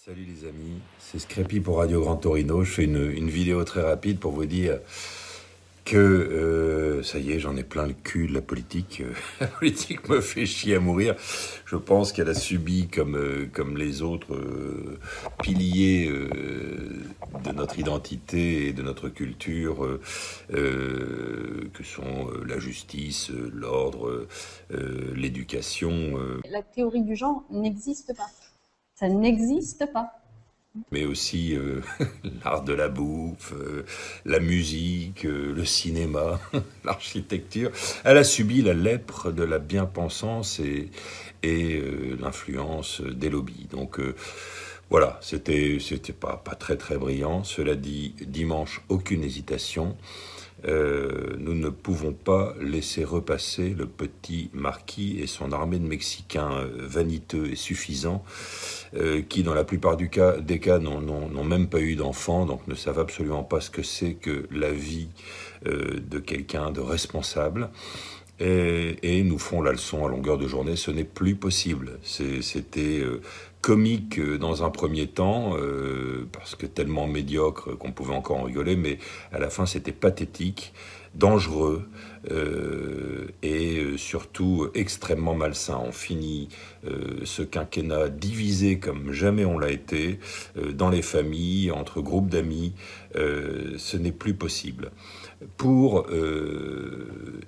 Salut les amis, c'est Scrappy pour Radio Grand Torino. Je fais une vidéo très rapide pour vous dire que ça y est, j'en ai plein le cul de la politique. La politique me fait chier à mourir. Je pense qu'elle a subi, comme les autres piliers de notre identité et de notre culture, que sont la justice, l'ordre, l'éducation. La théorie du genre n'existe pas. Ça n'existe pas. Mais aussi l'art de la bouffe, la musique, le cinéma, l'architecture. Elle a subi la lèpre de la bien-pensance et l'influence des lobbies. Donc voilà, c'était pas très très brillant. Cela dit, dimanche, aucune hésitation. Nous ne pouvons pas laisser repasser le petit marquis et son armée de Mexicains vaniteux et suffisants, qui dans la plupart des cas n'ont même pas eu d'enfants, donc ne savent absolument pas ce que c'est que la vie de quelqu'un de responsable. Et nous font la leçon à longueur de journée. Ce n'est plus possible. C'était comique dans un premier temps, parce que tellement médiocre qu'on pouvait encore en rigoler, mais à la fin c'était pathétique, dangereux et surtout extrêmement malsain. On finit ce quinquennat divisé comme jamais on l'a été, dans les familles, entre groupes d'amis. Ce n'est plus possible. Pour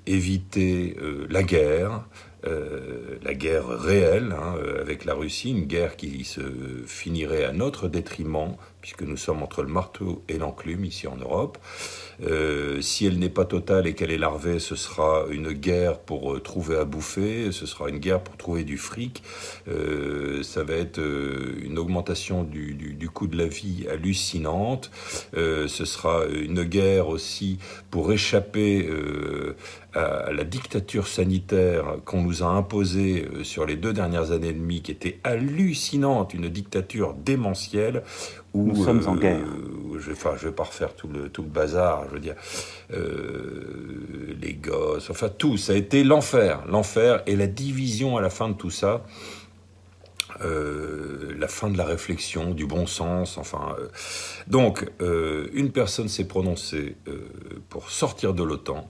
éviter la guerre réelle avec la Russie, une guerre qui se finirait à notre détriment, puisque nous sommes entre le marteau et l'enclume ici en Europe. Si elle n'est pas totale et qu'elle est larvée, ce sera une guerre pour trouver à bouffer, ce sera une guerre pour trouver du fric, ça va être une augmentation du coût de la vie hallucinante, ce sera une guerre aussi pour échapper à la dictature sanitaire qu'on nous a imposée sur les 2 dernières années et demie, qui était hallucinante, une dictature démentielle. Où, nous sommes en guerre. Je vais pas refaire tout le bazar, je veux dire, les gosses, enfin tout, ça a été l'enfer et la division à la fin de tout ça. La fin de la réflexion, du bon sens, enfin. Donc, une personne s'est prononcée pour sortir de l'OTAN.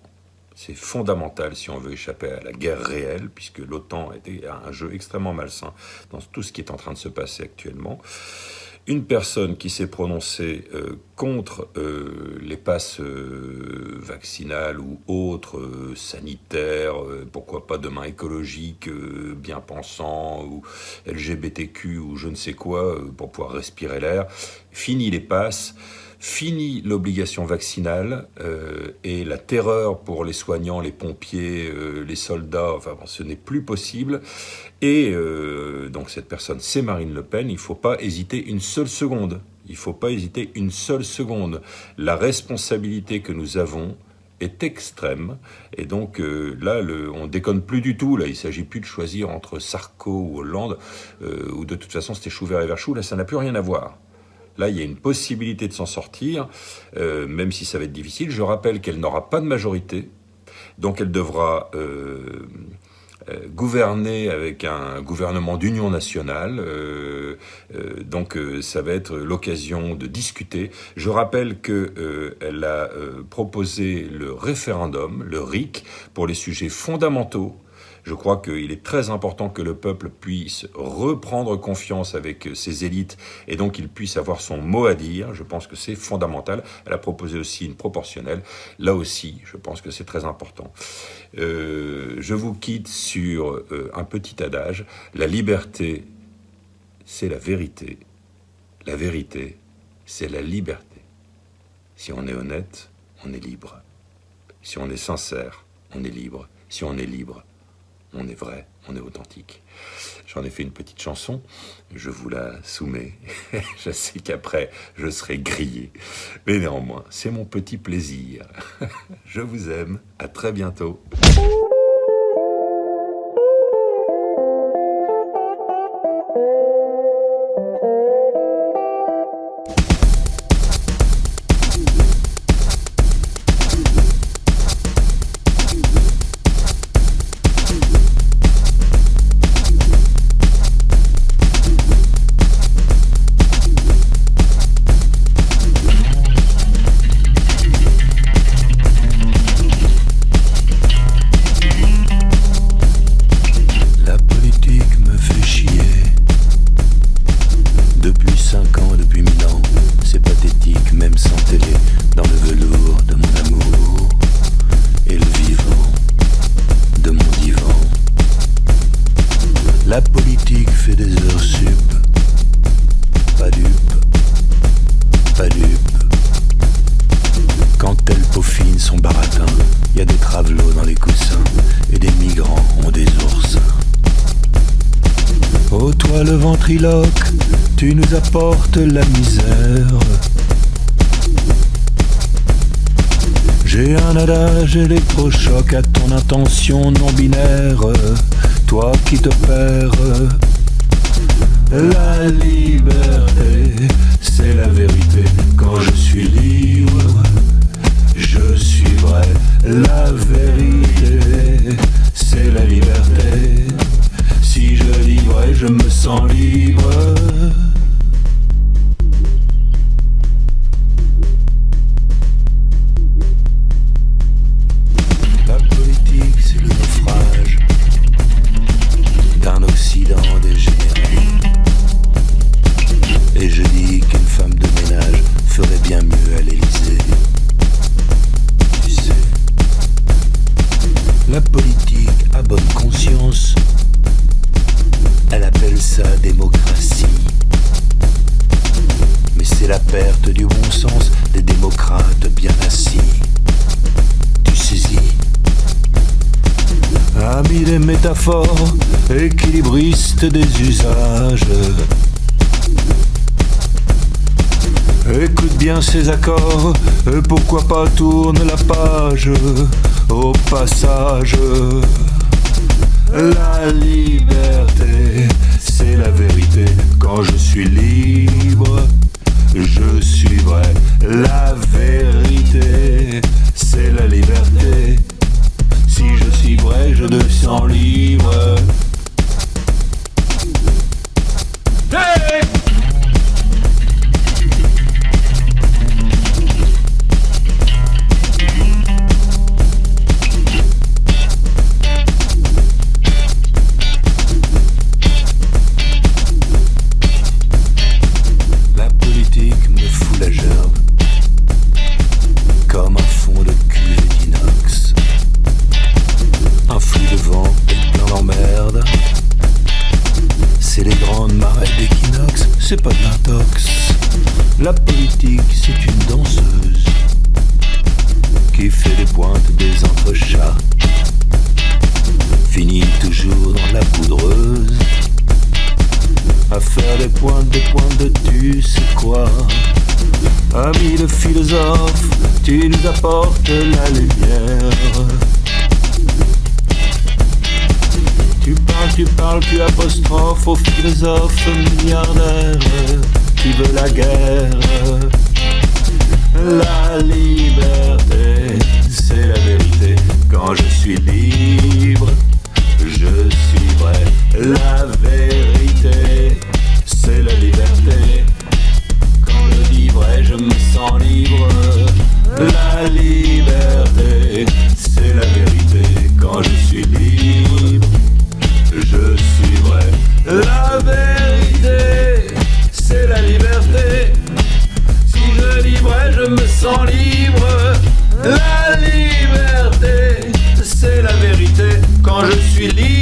C'est fondamental si on veut échapper à la guerre réelle, puisque l'OTAN était un jeu extrêmement malsain dans tout ce qui est en train de se passer actuellement. Une personne qui s'est prononcée contre les passes vaccinales ou autres sanitaires, pourquoi pas demain écologiques, bien pensants, ou LGBTQ ou je ne sais quoi, pour pouvoir respirer l'air. Fini les passes. Fini l'obligation vaccinale et la terreur pour les soignants, les pompiers, les soldats, enfin bon, ce n'est plus possible. Et donc cette personne, c'est Marine Le Pen, il ne faut pas hésiter une seule seconde. Il ne faut pas hésiter une seule seconde. La responsabilité que nous avons est extrême, et donc là, on déconne plus du tout. Là, il ne s'agit plus de choisir entre Sarko ou Hollande, ou de toute façon c'était chou vert et vert chou, là ça n'a plus rien à voir. Là, il y a une possibilité de s'en sortir, même si ça va être difficile. Je rappelle qu'elle n'aura pas de majorité, donc elle devra gouverner avec un gouvernement d'union nationale. Donc ça va être l'occasion de discuter. Je rappelle qu'elle a proposé le référendum, le RIC, pour les sujets fondamentaux. Je crois qu'il est très important que le peuple puisse reprendre confiance avec ses élites et donc qu'il puisse avoir son mot à dire. Je pense que c'est fondamental. Elle a proposé aussi une proportionnelle. Là aussi, je pense que c'est très important. Je vous quitte sur un petit adage. La liberté, c'est la vérité. La vérité, c'est la liberté. Si on est honnête, on est libre. Si on est sincère, on est libre. Si on est libre, on est vrai, on est authentique. J'en ai fait une petite chanson, je vous la soumets. Je sais qu'après, je serai grillé. Mais néanmoins, c'est mon petit plaisir. Je vous aime, à très bientôt. Toi le ventriloque, tu nous apportes la misère. J'ai un adage électrochoc à ton intention non binaire. Toi qui te perds. La liberté, c'est la vérité. Quand je suis libre, je suis vrai. La vérité, c'est la liberté. Si je dis vrai, je me sens libre. La politique, c'est le naufrage d'un Occident dégénéré. Et je dis qu'une femme de ménage ferait bien mieux à l'Élysée. Tu sais, la politique a bonne conscience. Elle appelle ça démocratie. Mais c'est la perte du bon sens des démocrates bien assis. Tu saisis? Amis des métaphores, équilibristes des usages. Écoute bien ces accords, pourquoi pas tourne la page au passage. La liberté, c'est la vérité. Quand je suis libre, je suis vrai. La vérité, c'est la liberté. Si je suis vrai, je me sens libre. Hey! Comme un fond de cuve d'inox, un flux de vent et plein d'emmerde. C'est les grandes marées d'équinoxe, c'est pas de l'intox. La politique, c'est une danseuse qui fait des pointes des entrechats, finit toujours dans la poudreuse à faire des pointes de tu sais quoi. Ami le philosophe, tu nous apportes la lumière. Tu parles, tu apostrophes au philosophe milliardaire qui veut la guerre. La liberté, c'est la vérité. Quand je suis libre, je suis vrai. La vérité, c'est la liberté. Quand je dis vrai, je me sens libre. La liberté, c'est la vérité. Quand je suis libre, je suis vrai. La vérité, c'est la liberté. Si je dis vrai, je me sens libre. La liberté, c'est la vérité. Quand je suis libre,